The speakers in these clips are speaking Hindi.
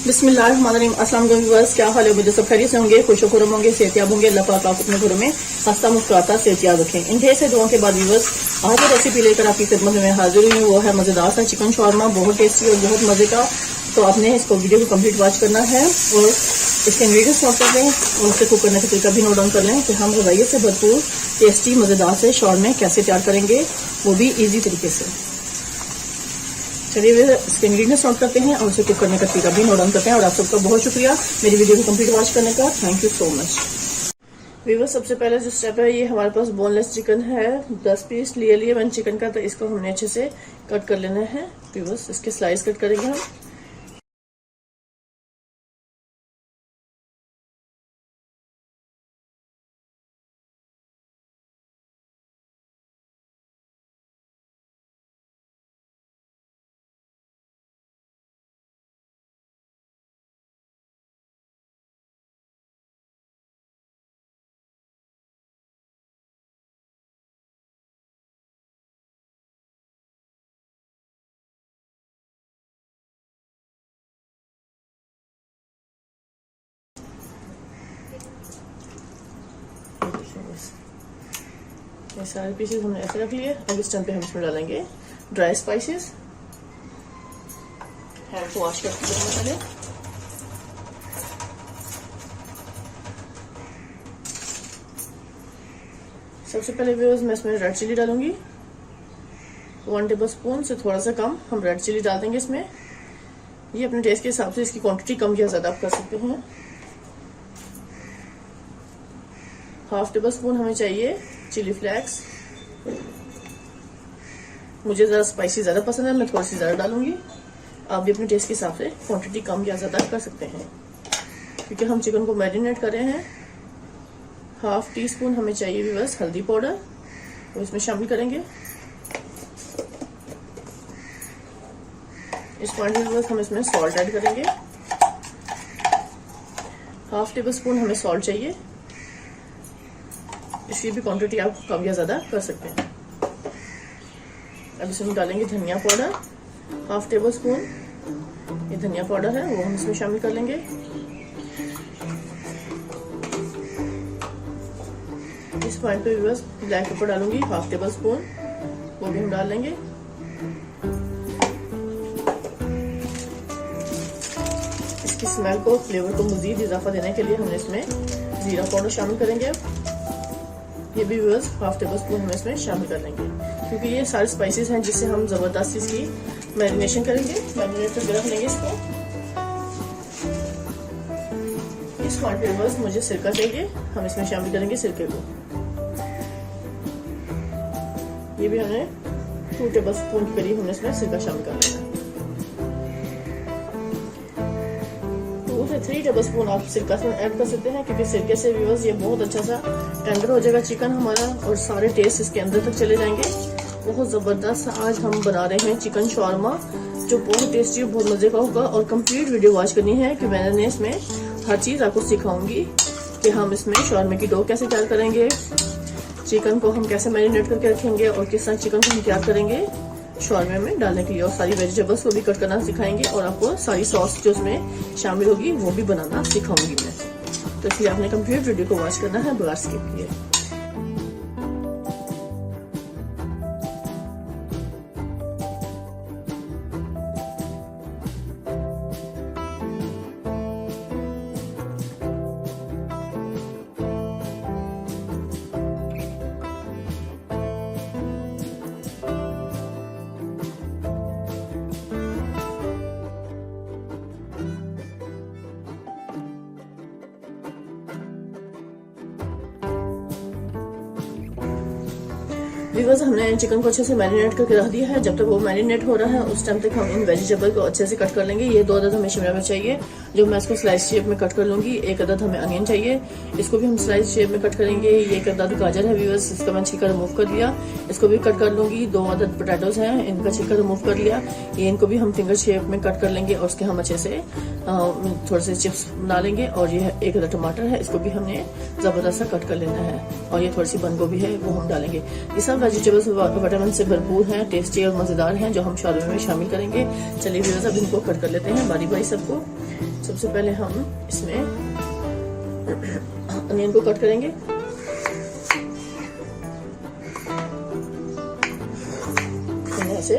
बिस्मिल्लाहिर्रहमानिर्रहीम। अस्सलाम वालेकुम व्यूअर्स, क्या हाल है? मुझे सब खैरियत से होंगे, खुश खुरम होंगे, सेहतियाब होंगे। अल्लाह पाक आप अपने घरों में हंसता मुस्कुराता सेहतियाब रखें। इन ढेर से दुआओं के बाद व्यूअर्स, आज जो रेसिपी लेकर आपकी खिदमत में हाजिर हुई हूँ वो है मजेदार सा चिकन शॉर्मा, बहुत टेस्टी और बहुत मजे का। तो आपने इसको वीडियो को कंप्लीट वॉच करना है और इसके इंग्रेडिएंट्स नोट कर लें और उससे कुक करने का तरीका भी नोट डाउन कर लें कि हम गज़ाइयत से भरपूर टेस्टी मजेदार से शॉर्मे कैसे तैयार करेंगे, वो भी ईजी तरीके से। चलिए इसके इंग्रेडिएंट्स नोट करते हैं और उसे कुक करने का तरीका भी नोट डाउन करते हैं। और आप सबका बहुत शुक्रिया मेरी वीडियो को कंप्लीट वॉच करने का, thank you so much. Viewers, सबसे पहले जो स्टेप है, ये हमारे पास बोनलेस चिकन है, 10 पीस ले लिए मैंने चिकन का, तो इसको हमने अच्छे से कट कर लेना है। व्यूअर्स, इसके स्लाइस कट करेंगे हम। ये सारे पीसेस हमने ऐसे रख लिए। अब इस टाइम पे हम इसमें डालेंगे ड्राई स्पाइसेस। हैंड को वॉश करके पहले सबसे पहले व्यूअर्स मैं इसमें रेड चिली डालूंगी। 1 टेबल स्पून से थोड़ा सा कम हम रेड चिली डाल देंगे इसमें। ये अपने टेस्ट के हिसाब से इसकी क्वांटिटी कम या ज्यादा आप कर सकते हैं। 1/2 टेबल स्पून हमें चाहिए चिली फ्लेक्स। मुझे ज़रा स्पाइसी ज़्यादा पसंद है, मैं थोड़ी सी ज़्यादा डालूंगी। आप भी अपने टेस्ट के हिसाब से क्वांटिटी कम या ज़्यादा कर सकते हैं, क्योंकि हम चिकन को मैरिनेट कर रहे हैं। 1/2 टीस्पून हमें चाहिए बस हल्दी पाउडर, वो इसमें शामिल करेंगे। इस पॉइंट में बस हम इसमें सॉल्ट ऐड करेंगे। 1/2 टेबल स्पून हमें सॉल्ट चाहिए। इसकी भी क्वांटिटी आप कम या ज्यादा कर सकते हैं। अब इसमें डालेंगे धनिया पाउडर, 1/2 टेबल स्पून। ये धनिया पाउडर है, वो हम इसमें शामिल कर लेंगे। इस पॉइंट पे बस ब्लैक पेपर डालूंगी 1/2 टेबल स्पून, वो भी हम डाल लेंगे। इसकी स्मेल को, फ्लेवर को मजीद इजाफा देने के लिए हमने इसमें जीरा पाउडर शामिल करेंगे। ये भी व्यूअर्स 1/2 टेबल स्पून हम इसमें शामिल कर लेंगे, क्योंकि ये सारे स्पाइसेस हैं जिससे हम जबरदस्त इसकी मैरिनेशन करेंगे। मैरिनेट करके रख लेंगे इसको। इस पॉइंट पे व्यूअर्स मुझे सिरका चाहिए, हम इसमें शामिल करेंगे सिरके को। ये भी हमने 2 टेबल स्पून के करीब हमने इसमें सिरका शामिल कर लेना है। 2 से 3 टेबल स्पून आप सिरका से ऐड कर सकते हैं, क्योंकि सिरके से व्यूअर्स ये बहुत अच्छा सा टेंडर हो जाएगा चिकन हमारा और सारे टेस्ट इसके अंदर तक चले जाएंगे। बहुत जबरदस्त आज हम बना रहे हैं चिकन शॉर्मा, जो बहुत टेस्टी और बहुत मजे का होगा। और कंप्लीट वीडियो वॉच करनी है कि मैंने इसमें हर चीज आपको सिखाऊंगी कि हम इसमें शॉर्मे की डो कैसे तैयार करेंगे, चिकन को हम कैसे मैरिनेट करके रखेंगे और किस तरह चिकन को हम तैयार करेंगे शॉर्मे में डालने के लिए। और सारी वेजिटेबल्स को भी कट करना सिखाएंगे और आपको सारी सॉस जो उसमें शामिल होगी वो भी बनाना सिखाऊंगी मैं। तो इसलिए आपने कंप्लीट वीडियो को वॉच करना है बगैर स्किप किए। व्यूअर्स, हमने चिकन को अच्छे से मैरिनेट करके रख दिया है। जब तक वो मैरिनेट हो रहा है उस टाइम तक हम इन वेजिटेबल को अच्छे से कट कर लेंगे। ये 2 अदद हमें शिमला मिर्च चाहिए, जो मैं इसको स्लाइस शेप में कट कर लूंगी। 1 अदद हमें अनियन चाहिए, इसको भी हम स्लाइस शेप में कट करेंगे। ये 1 अदद गाजर है व्यूअर्स, इसका मैं छिलका रिमूव कर दिया, इसको भी कट कर लूंगी। 2 अदद पोटैटोज हैं, इनका छिलका रिमूव कर लिया। ये इनको भी हम फिंगर शेप में कट कर लेंगे और उसके हम अच्छे से थोड़े से चिप्स बना लेंगे। और ये 1 अदद टमाटर है, इसको भी हमने जबरदस्त सा कट कर लेना है। और ये थोड़ी सी बंद गोभी है, वो हम डालेंगे। ये सब वेजिटेबल्स विटामिन से भरपूर हैं, टेस्टी और मज़ेदार हैं, जो हम शोरमे में शामिल करेंगे। चलिए व्यूअर्स अब इनको कट कर लेते हैं बारी बारी सबको। सबसे पहले हम इसमें अनियन को कट करेंगे। ऐसे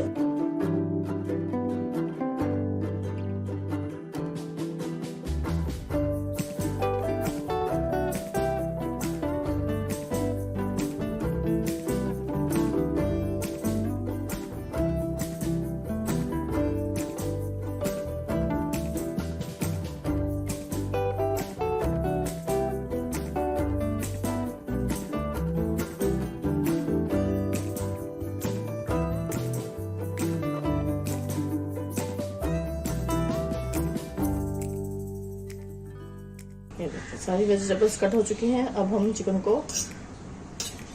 सारी वेजिटेबल्स कट हो चुकी हैं। अब हम चिकन को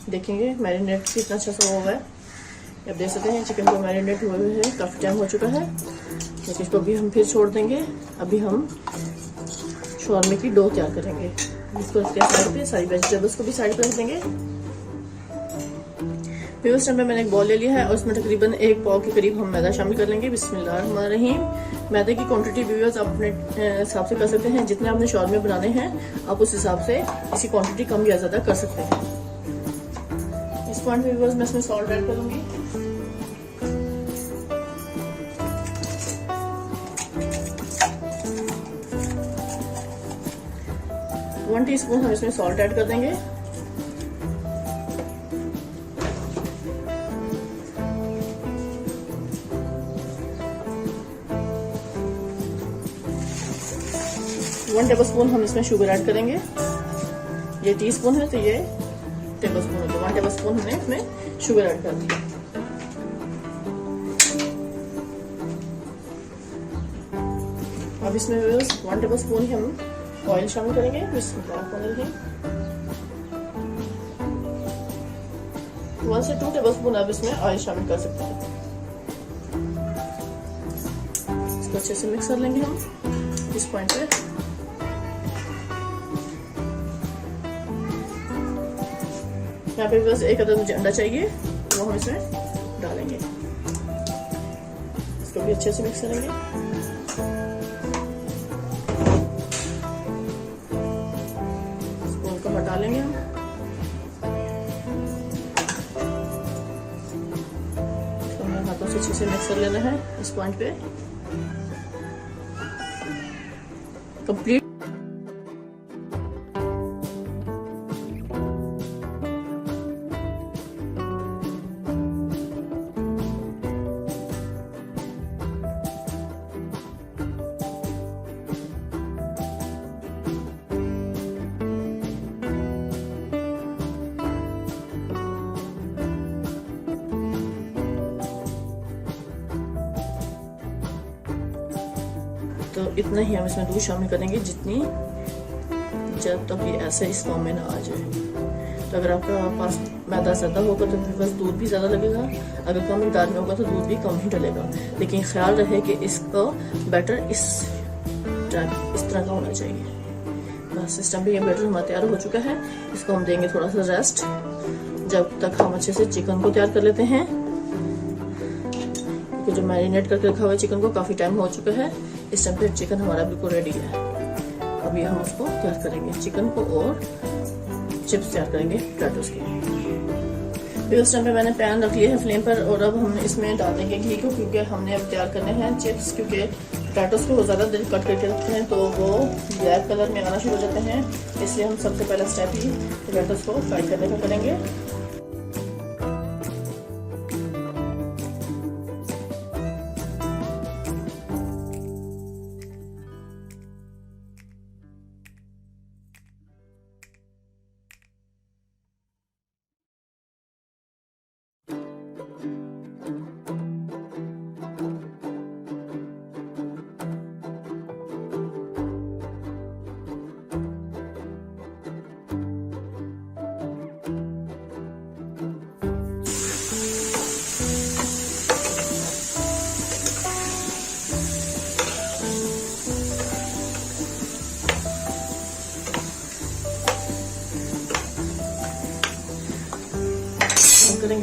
देखेंगे मैरिनेट कितना अच्छा सा हुआ है। अब देख सकते हैं चिकन को मैरिनेट हुए हुए है, काफ़ी टाइम हो चुका है। लेकिन इसको अभी हम फिर छोड़ देंगे। अभी हम शोरमे की डो तैयार करेंगे। इसको रखते हैं साइड पे, सारी वेजिटेबल्स को भी साइड पे रख देंगे। फिर उस टाइम पे मैंने एक बॉल ले लिया है और उसमें तकरीबन 1 पाव के करीब हम मैदा शामिल कर लेंगे। बिस्मिल्लाहिर्रहमानिर्रहीम। मैदे की क्वांटिटी व्यूअर्स आप अपने हिसाब से कर सकते हैं। जितने आपने शोरमे बनाने हैं आप उस हिसाब से इसकी क्वांटिटी कम या ज़्यादा कर सकते हैं। इस पॉइंट पे व्यूअर्स मैं इसमें सॉल्ट ऐड करूंगी। वन टीस्पून हम इसमें सॉल्ट ऐड कर देंगे। वन टेबल स्पून हम इसमें शुगर ऐड करेंगे। ये टीस्पून है तो ये टेबल स्पून है, तो 1 टेबल स्पून हमने इसमें शुगर ऐड कर दिया। अब इसमें 1 टेबल स्पून ही हम ऑयल शामिल करेंगे। बिस्मिल्लाह। 1 से 2 टेबल स्पून अब इसमें ऑयल शामिल कर सकते हैं। इसको अच्छे से मिक्स कर लेंगे हम इस पॉइंट पे। यहाँ पे बस एक अदद मुझे अंडा चाहिए, वो हम इसमें डालेंगे। इसको भी अच्छे से मिक्स करेंगे। स्पून को हटा लेंगे हम। तो हमें हाथों से अच्छे से मिक्स कर लेना है इस पॉइंट पे। कंप्लीट तो इतना ही हम इसमें दूध शामिल करेंगे, जितनी जब तक ये ऐसे इस फॉर्म में ना आ जाए। तो अगर आपका पास मैदा ज़्यादा होगा तो फिर बस दूध भी ज़्यादा लगेगा, अगर कम मिकदार में होगा तो दूध भी कम ही डलेगा। लेकिन ख्याल रहे कि इसका बैटर इस तरह का होना चाहिए। बस इस टाइम पे ये बैटर हमारा तैयार हो चुका है। इसको हम देंगे थोड़ा सा रेस्ट, जब तक हम अच्छे से चिकन को तैयार कर लेते हैं। क्योंकि जो मैरिनेट करके रखा हुआ है चिकन को काफ़ी टाइम हो चुका है। इस टाइम पे चिकन हमारा बिल्कुल रेडी है। अभी हम उसको तैयार करेंगे, चिकन को और चिप्स तैयार करेंगे पोटैटोस के। फिर उस टाइम पे मैंने पैन रख लिया है फ्लेम पर और अब हम इसमें डाल देंगे घी को, क्योंकि हमने अब तैयार करने हैं चिप्स। क्योंकि पोटैटोस को ज़्यादा देर कट करके रखते हैं तो वो ब्लैक कलर में आना शुरू हो जाते हैं, इसलिए हम सबसे पहला स्टेप ही पोटैटोस को फ्राई करने का करेंगे।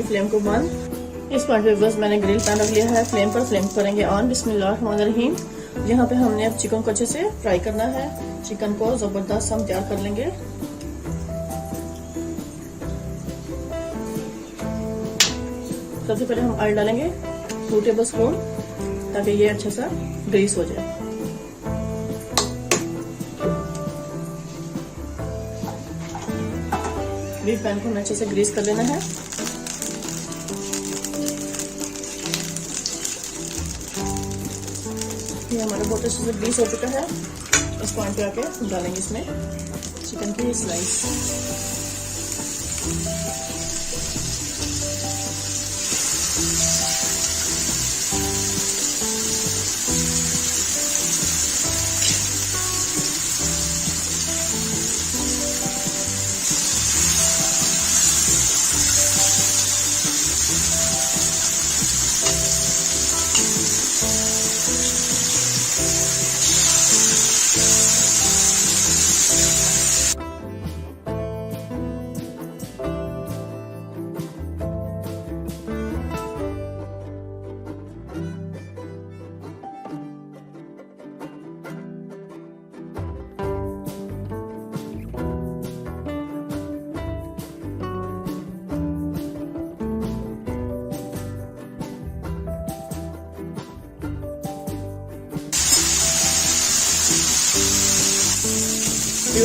फ्लेम को बंद। इस पॉइंट पे बस मैंने ग्रिल पैन रख लिया है फ्लेम पर। फ्लेम करेंगे ऑन। बिस्मिल्लाहिर्रहमानिर्रहीम। यहाँ पे हमने अब चिकन को अच्छे से फ्राई करना है। चिकन को जबरदस्त हम तैयार कर लेंगे। सबसे पहले हम ऑयल डालेंगे 2 टेबल स्पून, ताकि ये अच्छा सा ग्रीस हो जाए। ग्रिल पैन को अच्छे से ग्रीस कर लेना है। ये हमारा बहुत अच्छे से ग्रीस हो चुका है। इस पॉइंट पे आके हम डालेंगे इसमें चिकन की स्लाइस।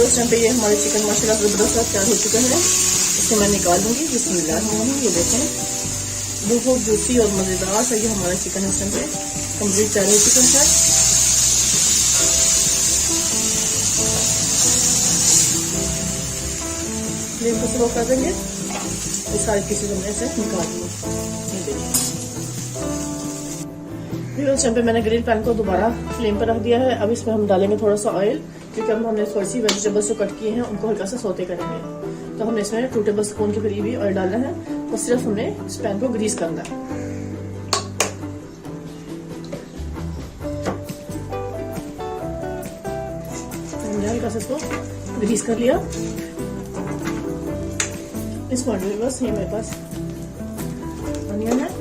इस टाइम पे ये हमारे चिकन माशाल्लाह जबरदस्त तैयार हो चुके हैं। इसे मैं निकाल दूंगी। बिस्मिल्लाह। ये देखें बहुत जूसी और मजेदार सा ये हमारा चिकन इस टाइम पे कंप्लीट तैयार हो चुका है। फ्लेम को स्लो कर देंगे। ये सारी पीसेज हमने इसे निकाल दिए। इस टाइम पे मैंने ग्रिल पैन को दोबारा फ्लेम पर रख दिया है। अब इसमें हम डालेंगे थोड़ा सा ऑयल, क्योंकि अब हमने थोड़ी सी वेजिटेबल्स जो कट किए हैं उनको हल्का सा सौते करेंगे। तो हमने इसमें 2 टेबल स्पून के करीब ही ऑयल डालना है और सिर्फ हमने इस पैन को ग्रीस करना है। हमने हल्का सा इसको ग्रीस कर लिया। इस पॉइंट में बस ये मेरे पास अनियन है।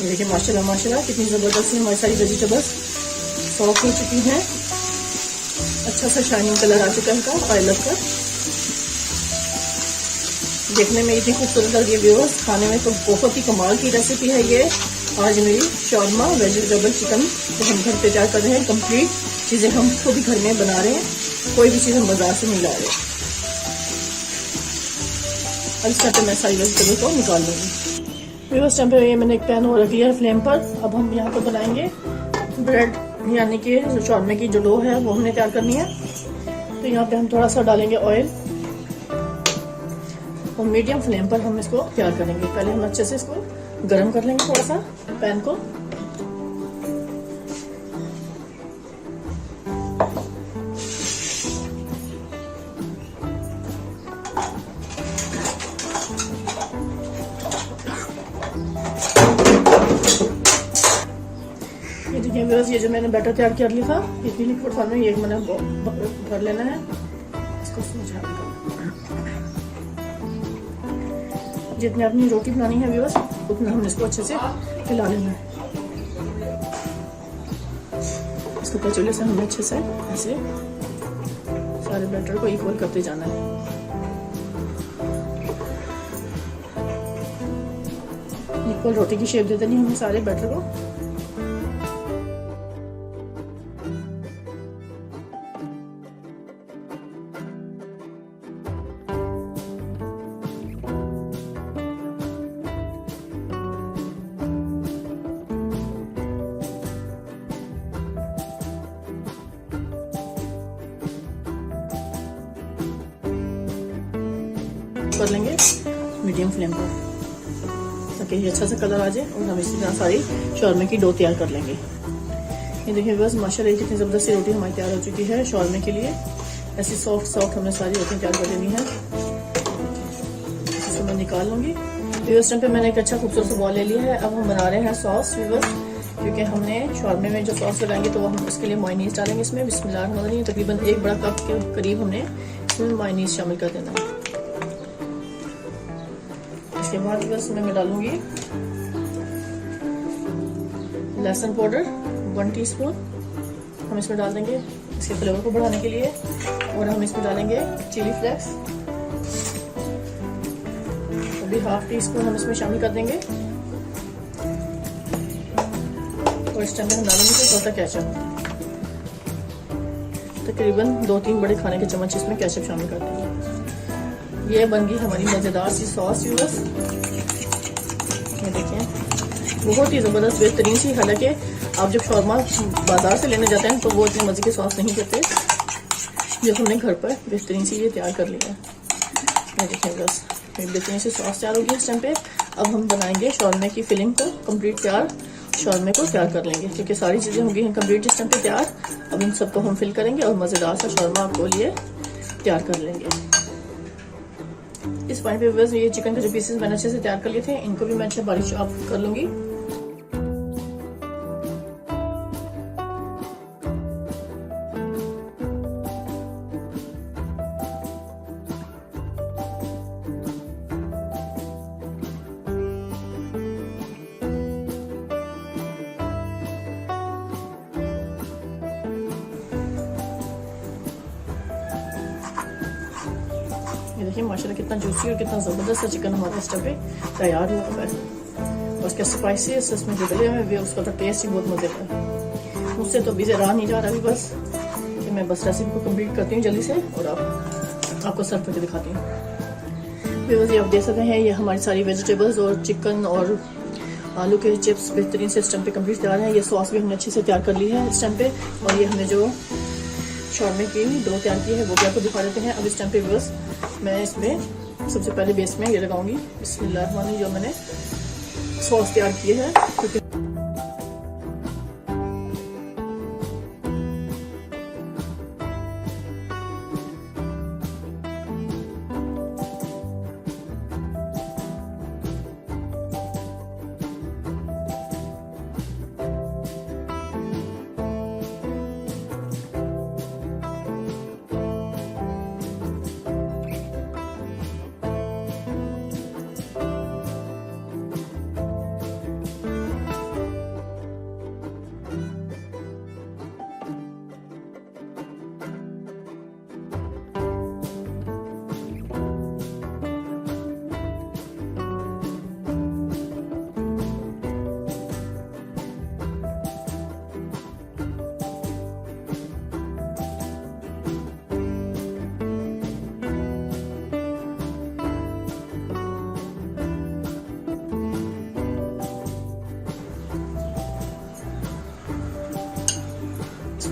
देखिए माशाल्लाह माशाल्लाह कितनी जबरदस्त हमारी सारी वेजिटेबल्स सॉफ्ट हो चुकी हैं। अच्छा सा शाइनिंग कलर आ चुका है इनका ऑयल लगकर। देखने में इतनी खूबसूरत लग रही है व्यूअर्स। खाने में तो बहुत ही कमाल की रेसिपी है ये। आज मेरी शौरमा वेजिटेबल चिकन तो हम घर पे तैयार कर रहे हैं। कंप्लीट चीजें हम खुद ही घर में बना रहे हैं, कोई भी चीज हम बाजार से नहीं ला रहे। अब इस टाइम मैं सारी वेजिटेबल को निकाल लूंगी। इस टाइम पे ये मैंने एक पैन और रख लिया है फ्लेम पर। अब हम यहाँ पर बनाएंगे ब्रेड, यानी कि शौरमे की जो डो है वो हमने तैयार करनी है। तो यहाँ पे हम थोड़ा सा डालेंगे ऑयल और मीडियम फ्लेम पर हम इसको तैयार करेंगे। पहले हम अच्छे से इसको गर्म कर लेंगे थोड़ा सा पैन को। ये जो मैंने बैटर तैयार कर लिया था, इतनी लिक्विड फॉर्म में ये मैंने भर लेना है। इसको जितने अपनी रोटी बनानी है व्यूअर्स उतना हम इसको अच्छे से हिला लेना है। इसको पचौले से हमें अच्छे से ऐसे सारे बैटर को इक्वल करते जाना है। इक्वल रोटी की शेप देते नहीं हमें सारे बैटर को। कुक कर लेंगे मीडियम फ्लेम पर, ताकि ये अच्छा सा कलर आ जाए। और हम इसी तरह सारी शौरमे की डो तैयार कर लेंगे। ये देखिए बस माशाल्लाह कितनी ज़बरदस्त सी रोटी हमारी तैयार हो चुकी है शौरमे के लिए। ऐसी सॉफ्ट सॉफ्ट हमने सारी रोटी तैयार कर लेनी है। इसको मैं निकाल लूँगी। इस टाइम पे मैंने एक अच्छा खूबसूरत सा बॉल ले लिया है। अब हम बना रहे हैं सॉस व्यूअर्स, क्योंकि हमने शौरमे में जो सॉस लगाएंगे तो हम उसके लिए मायोनीज डालेंगे इसमें। बिस्मिल्लाह, तकरीबन 1 बड़ा कप के करीब हमने इसमें मायोनीज शामिल कर देना है। इसके बाद बस मैं डालूंगी लहसुन पाउडर 1 टीस्पून हम इसमें डाल देंगे इसके फ्लेवर को बढ़ाने के लिए। और हम इसमें डालेंगे चिली फ्लेक्स, अभी 1/2 टीस्पून हम इसमें शामिल कर देंगे। और इस टाइम में हम डालेंगे छोटा केचप, तकरीबन 2-3 बड़े खाने के चम्मच इसमें केचप शामिल कर देंगे। ये बन गई हमारी मज़ेदार सी सॉस व्यूअर्स। ये देखिए बहुत ही ज़बरदस्त बेहतरीन सी। हालांकि आप जब शौरमा बाजार से लेने जाते हैं तो वो इतने मज़े की सॉस नहीं करते, जो हमने घर पर बेहतरीन सी ये तैयार कर लिया है। ये देखिए बस बेहतरीन सी सॉस तैयार होगी इस टाइम पे। अब हम बनाएंगे शौरमे की फिलिंग को कंप्लीट तैयार, शौरमे को तैयार कर लेंगे, क्योंकि सारी चीज़ें होंगी कंप्लीट इस टाइम पे तैयार। अब इन सबको हम फिल करेंगे और मज़ेदार सा शौरमा आपको लिए तैयार कर लेंगे। इस पॉइंट पे बस ये चिकन के जो पीसेस मैंने अच्छे से तैयार कर लिए थे, इनको भी मैं अच्छे बारीक चॉप कर लूंगी। ये देखिए माशाल्लाह कितना जूसी और कितना ज़बरदस्त सा चिकन हमारा इस टाइम पे तैयार हुआ है। और उसके स्पाइसेस इसमें जो डले हुए हैं उसका तो टेस्ट ही बहुत मज़ेदार है। मुझसे तो अभी से रहा नहीं जा रहा। अभी बस कि मैं बस रेसिपी को कंप्लीट करती हूँ जल्दी से और आपको सर्व करके दिखाती हूँ। व्यूअर्स ये आप देख सकते हैं, ये हमारी सारी वेजिटेबल्स और चिकन और आलू के चिप्स बेहतरीन से इस टाइम पे कंप्लीट तैयार है। ये सॉस भी हमने अच्छे से तैयार कर ली है इस टाइम पे। और ये हमने जो शौरमे की डो तैयार की है वो भी आपको दिखा देते हैं। अब इस टाइम पे बस मैं इसमें सबसे पहले बेस में ये लगाऊंगी बिस्मिल्लाह, जो मैंने सॉस तैयार की है। क्योंकि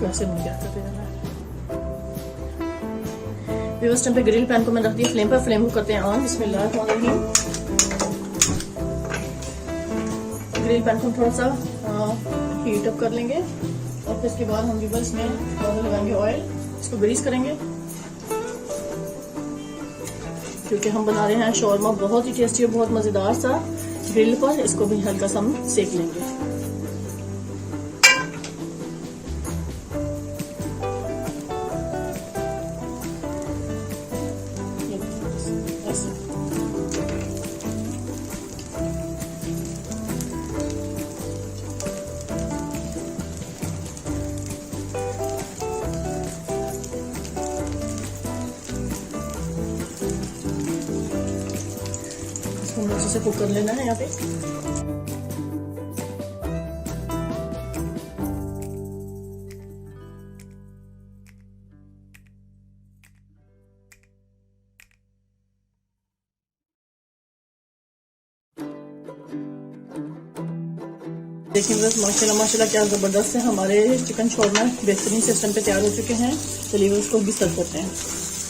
वैसे मुझे क्या करते जाना है। इस टाइम पे ग्रिल पैन को मैं रख दिया फ्लेम पर। फ्लेम को करते हैं ऑन। बिस्मिल्लाहिर्रहमानिर्रहीम। ग्रिल पैन को थोड़ा सा हीट अप कर लेंगे और फिर इसके बाद हम भी बस में लगाएंगे ऑयल। इसको ग्रीस करेंगे क्योंकि हम बना रहे हैं शौरमा बहुत ही टेस्टी और बहुत मजेदार सा ग्रिल पर। इसको भी हल्का सा हम सेक लेंगे। इसको अच्छे से कुक कर लेना है यहाँ पे। देखिए बस माशाल्लाह माशाल्लाह क्या ज़बरदस्त है हमारे चिकन शौरमा बेहतरीन सिस्टम पे तैयार हो चुके हैं। चलिए उसको भी सर्व करते हैं।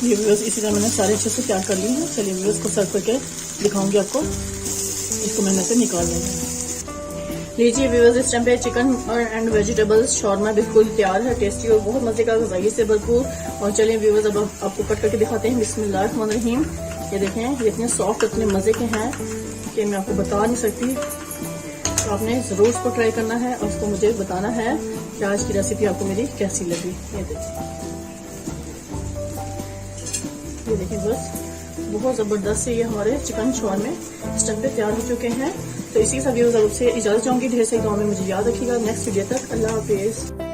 ये व्यूअर्स इसी तरह मैंने सारे अच्छे से तैयार कर लिए हैं। चलिए व्यूअर्स को सर्व करके दिखाऊंगी आपको। इसको मैंने से निकाल लिया है। लीजिए व्यूअर्स, इस टाइम पे चिकन एंड वेजिटेबल्स शॉर्मा बिल्कुल तैयार है, टेस्टी और बहुत मजे का, ग़ज़ाई से भरपूर। और चलिए व्यूअर्स अब आपको कट करके दिखाते हैं। बिस्मिल्लाहिर्रहमानिर्रहीम। ये देखें, ये इतने सॉफ्ट, इतने मजे के हैं कि मैं आपको बता नहीं सकती। तो आपने जरूर इसको ट्राई करना है और उसको मुझे बताना है कि आज की रेसिपी आपको मेरी कैसी लगी। ये देखिए बस बहुत जबरदस्त से ये हमारे चिकन शॉर्मे इस टाइम पे तैयार हो चुके हैं। तो इसी के साथ व्यूअर्स से इजाजत चाहूंगी। ढेर सारी दुआ में मुझे याद रखिएगा। नेक्स्ट वीडियो तक अल्लाह हाफिज।